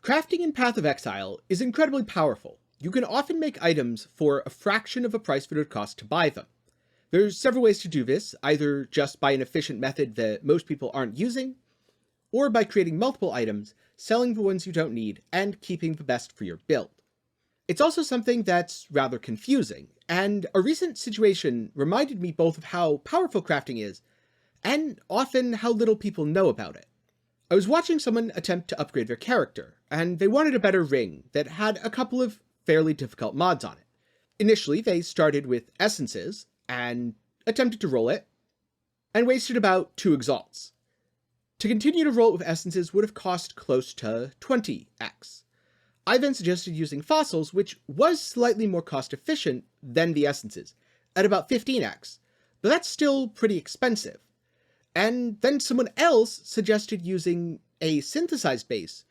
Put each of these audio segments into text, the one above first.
Crafting in Path of Exile is incredibly powerful. You can often make items for a fraction of a price that it would cost to buy them. There's several ways to do this, either just by an efficient method that most people aren't using, or by creating multiple items, selling the ones you don't need, and keeping the best for your build. It's also something that's rather confusing, and a recent situation reminded me both of how powerful crafting is, and often how little people know about it. I was watching someone attempt to upgrade their character, and they wanted a better ring that had a couple of fairly difficult mods on it. Initially, they started with essences, and attempted to roll it, and wasted about 2 exalts. To continue to roll it with essences would have cost close to 20x. I then suggested using fossils, which was slightly more cost efficient than the essences, at about 15x, but that's still pretty expensive. And then someone else suggested using a synthesized base,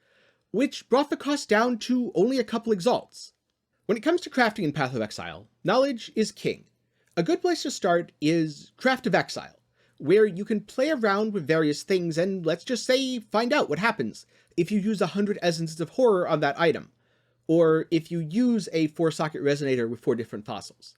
which brought the cost down to only a couple exalts. When it comes to crafting in Path of Exile, knowledge is king. A good place to start is Craft of Exile, where you can play around with various things and, let's just say, find out what happens if you use 100 essences of horror on that item, or if you use a 4-socket resonator with 4 different fossils.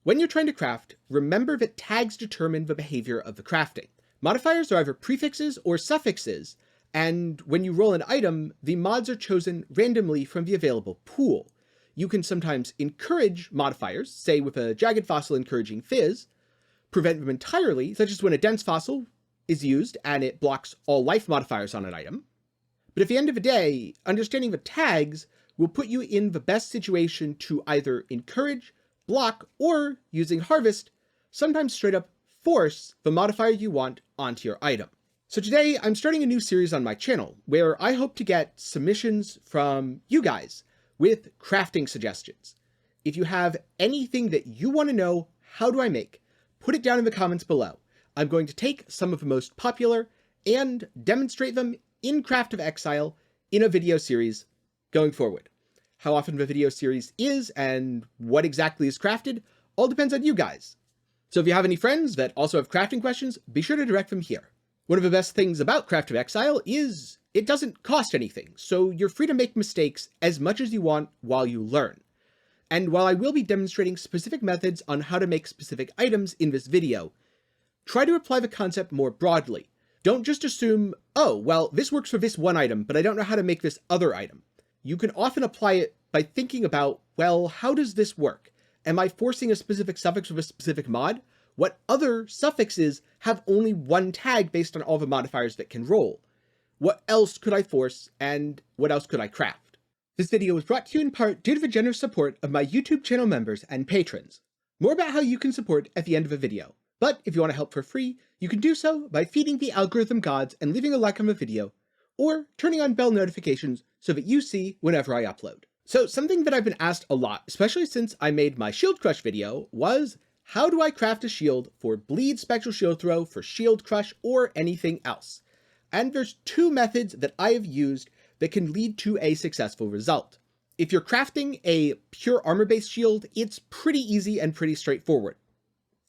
When you're trying to craft, remember that tags determine the behavior of the crafting. Modifiers are either prefixes or suffixes, and when you roll an item, the mods are chosen randomly from the available pool. You can sometimes encourage modifiers, say with a jagged fossil encouraging Phys, prevent them entirely, such as when a dense fossil is used and it blocks all life modifiers on an item. But at the end of the day, understanding the tags will put you in the best situation to either encourage, block, or, using Harvest, sometimes straight up force the modifier you want onto your item. So today, I'm starting a new series on my channel, where I hope to get submissions from you guys with crafting suggestions. If you have anything that you want to know, how do I make, put it down in the comments below. I'm going to take some of the most popular and demonstrate them in Craft of Exile in a video series going forward. How often the video series is and what exactly is crafted all depends on you guys. So if you have any friends that also have crafting questions, be sure to direct them here. One of the best things about Craft of Exile is it doesn't cost anything, so you're free to make mistakes as much as you want while you learn. And while I will be demonstrating specific methods on how to make specific items in this video, try to apply the concept more broadly. Don't just assume, oh, well, this works for this one item, but I don't know how to make this other item. You can often apply it by thinking about, well, how does this work? Am I forcing a specific suffix with a specific mod? What other suffixes have only one tag based on all the modifiers that can roll? What else could I force, and what else could I craft? This video was brought to you in part due to the generous support of my YouTube channel members and patrons. More about how you can support at the end of the video. But if you want to help for free, you can do so by feeding the algorithm gods and leaving a like on the video, or turning on bell notifications so that you see whenever I upload. So something that I've been asked a lot, especially since I made my Shield Crush video, was how do I craft a shield for Bleed Spectral Shield Throw, for Shield Crush, or anything else? And there's 2 methods that I have used that can lead to a successful result. If you're crafting a pure armor-based shield, it's pretty easy and pretty straightforward.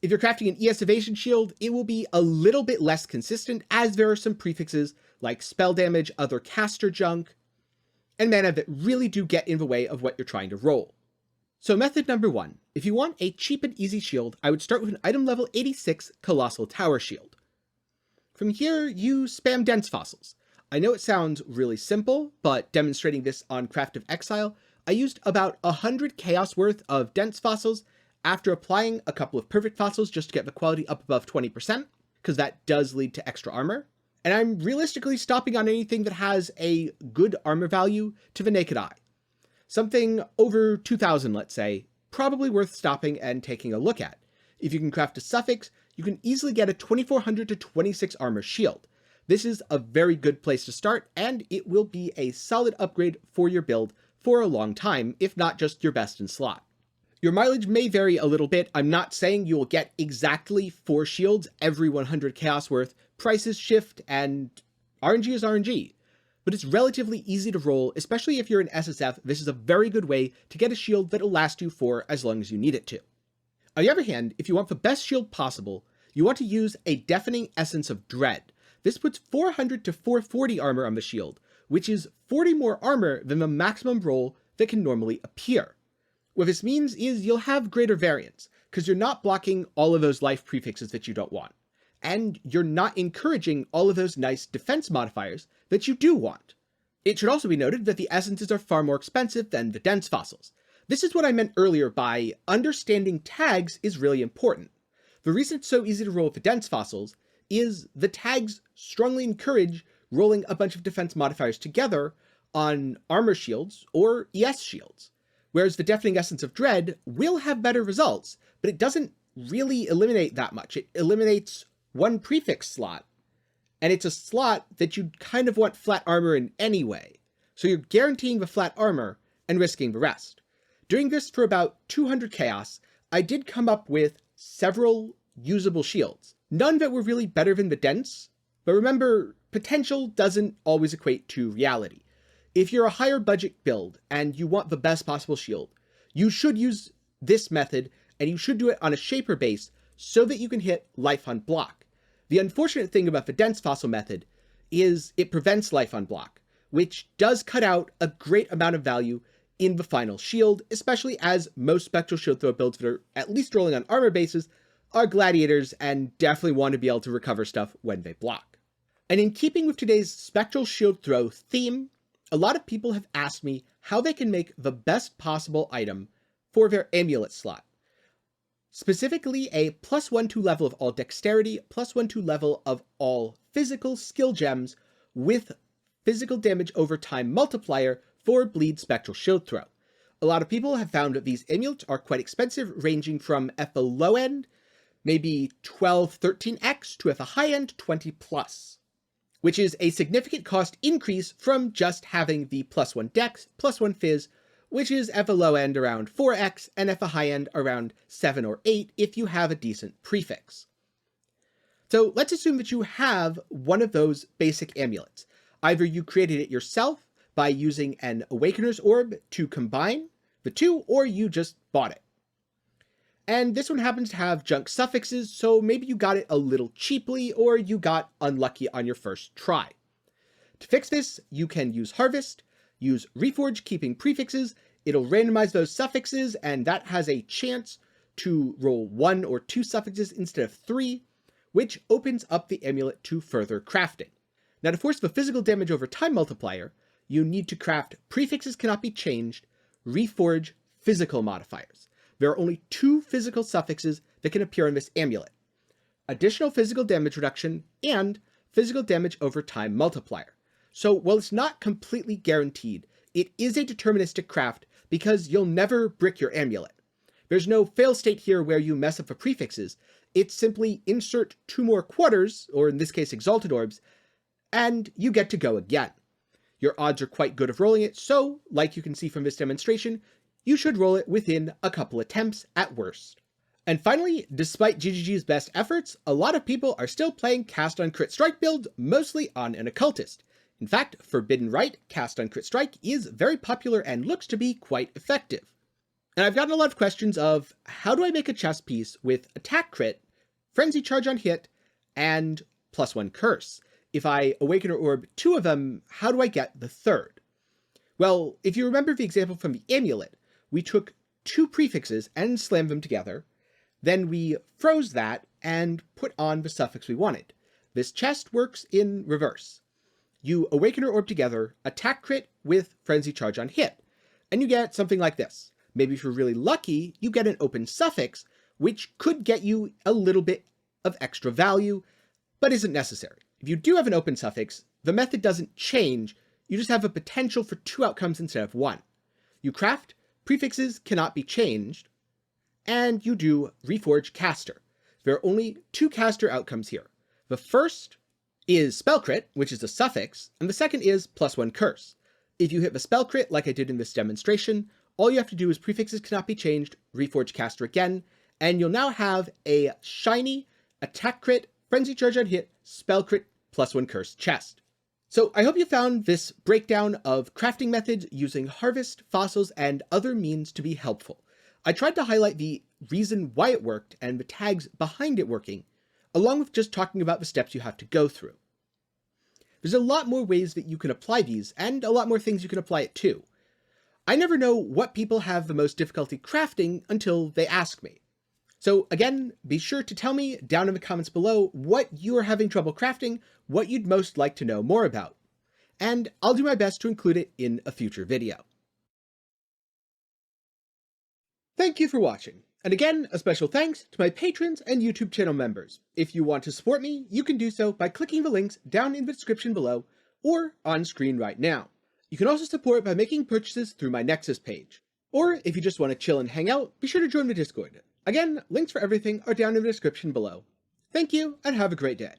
If you're crafting an ES Evasion shield, it will be a little bit less consistent, as there are some prefixes like spell damage, other caster junk, and mana that really do get in the way of what you're trying to roll. So method number 1, if you want a cheap and easy shield, I would start with an item level 86 Colossal Tower Shield. From here, you spam dense fossils. I know it sounds really simple, but demonstrating this on Craft of Exile, I used about 100 chaos worth of dense fossils after applying a couple of perfect fossils just to get the quality up above 20%, because that does lead to extra armor. And I'm realistically stopping on anything that has a good armor value to the naked eye. Something over 2,000, let's say, probably worth stopping and taking a look at. If you can craft a suffix, you can easily get a 2400 to 26 armor shield. This is a very good place to start, and it will be a solid upgrade for your build for a long time, if not just your best in slot. Your mileage may vary a little bit. I'm not saying you will get exactly 4 shields every 100 chaos worth. Prices shift, and RNG is RNG. But it's relatively easy to roll, especially if you're an SSF. This is a very good way to get a shield that'll last you for as long as you need it to. On the other hand, if you want the best shield possible, you want to use a Deafening Essence of Dread. This puts 400 to 440 armor on the shield, which is 40 more armor than the maximum roll that can normally appear. What this means is you'll have greater variance, because you're not blocking all of those life prefixes that you don't want, and you're not encouraging all of those nice defense modifiers that you do want. It should also be noted that the essences are far more expensive than the dense fossils. This is what I meant earlier by understanding tags is really important. The reason it's so easy to roll with the dense fossils is the tags strongly encourage rolling a bunch of defense modifiers together on armor shields or ES shields, whereas the Deafening Essence of Dread will have better results, but it doesn't really eliminate that much. It eliminates one prefix slot, and it's a slot that you kind of want flat armor in anyway, so you're guaranteeing the flat armor and risking the rest. Doing this for about 200 chaos, I did come up with several usable shields. None that were really better than the dense, but remember, potential doesn't always equate to reality. If you're a higher budget build and you want the best possible shield, you should use this method, and you should do it on a shaper base so that you can hit life on block. The unfortunate thing about the dense fossil method is it prevents life on block, which does cut out a great amount of value in the final shield, especially as most spectral shield throw builds that are at least rolling on armor bases are gladiators and definitely want to be able to recover stuff when they block. And in keeping with today's spectral shield throw theme, a lot of people have asked me how they can make the best possible item for their amulet slot. Specifically a +1/2 level of all dexterity, +1/2 level of all physical skill gems with physical damage over time multiplier for bleed spectral shield throw. A lot of people have found that these amulets are quite expensive, ranging from at the low end, maybe 12-13x, to at the high end 20+, which is a significant cost increase from just having the +1 dex, +1 phys, which is at the low end around 4x, and at the high end around 7 or 8 if you have a decent prefix. So let's assume that you have one of those basic amulets. Either you created it yourself by using an Awakener's Orb to combine the two, or you just bought it. And this one happens to have junk suffixes, so maybe you got it a little cheaply, or you got unlucky on your first try. To fix this, you can use Harvest, use Reforge keeping prefixes, it'll randomize those suffixes, and that has a chance to roll 1 or 2 suffixes instead of 3, which opens up the amulet to further crafting. Now to force the physical damage over time multiplier, you need to craft Prefixes Cannot Be Changed, Reforge physical modifiers. There are only 2 physical suffixes that can appear in this amulet: additional physical damage reduction and physical damage over time multiplier. So while it's not completely guaranteed, it is a deterministic craft because you'll never brick your amulet. There's no fail state here where you mess up the prefixes. It's simply insert 2 more quarters, or in this case Exalted Orbs, and you get to go again. Your odds are quite good of rolling it, so, like you can see from this demonstration, you should roll it within a couple attempts at worst. And finally, despite GGG's best efforts, a lot of people are still playing Cast on Crit Strike build, mostly on an Occultist. In fact, Forbidden Rite Cast on Crit Strike is very popular and looks to be quite effective. And I've gotten a lot of questions of, how do I make a chess piece with Attack Crit, Frenzy Charge on Hit, and +1 Curse? If I Awaken or Orb 2 of them, how do I get the third? Well, if you remember the example from the amulet, we took 2 prefixes and slammed them together, then we froze that and put on the suffix we wanted. This chest works in reverse. You Awaken or Orb together, Attack Crit with Frenzy Charge on Hit, and you get something like this. Maybe if you're really lucky, you get an open suffix, which could get you a little bit of extra value, but isn't necessary. If you do have an open suffix, the method doesn't change, you just have a potential for 2 outcomes instead of 1. You craft Prefixes Cannot Be Changed, and you do Reforge Caster. There are only 2 caster outcomes here. The first is Spell Crit, which is a suffix, and the second is +1 Curse. If you hit the Spell Crit, like I did in this demonstration, all you have to do is Prefixes Cannot Be Changed, Reforge Caster again, and you'll now have a shiny Attack Crit, Frenzy Charge on Hit, Spell Crit, +1 Curse chest. So I hope you found this breakdown of crafting methods using Harvest, fossils, and other means to be helpful. I tried to highlight the reason why it worked and the tags behind it working, along with just talking about the steps you have to go through. There's a lot more ways that you can apply these, and a lot more things you can apply it to. I never know what people have the most difficulty crafting until they ask me. So again, be sure to tell me down in the comments below what you are having trouble crafting, what you'd most like to know more about. And I'll do my best to include it in a future video. Thank you for watching, and again, a special thanks to my patrons and YouTube channel members. If you want to support me, you can do so by clicking the links down in the description below, or on screen right now. You can also support by making purchases through my Nexus page. Or if you just want to chill and hang out, be sure to join the Discord. Again, links for everything are down in the description below. Thank you, and have a great day.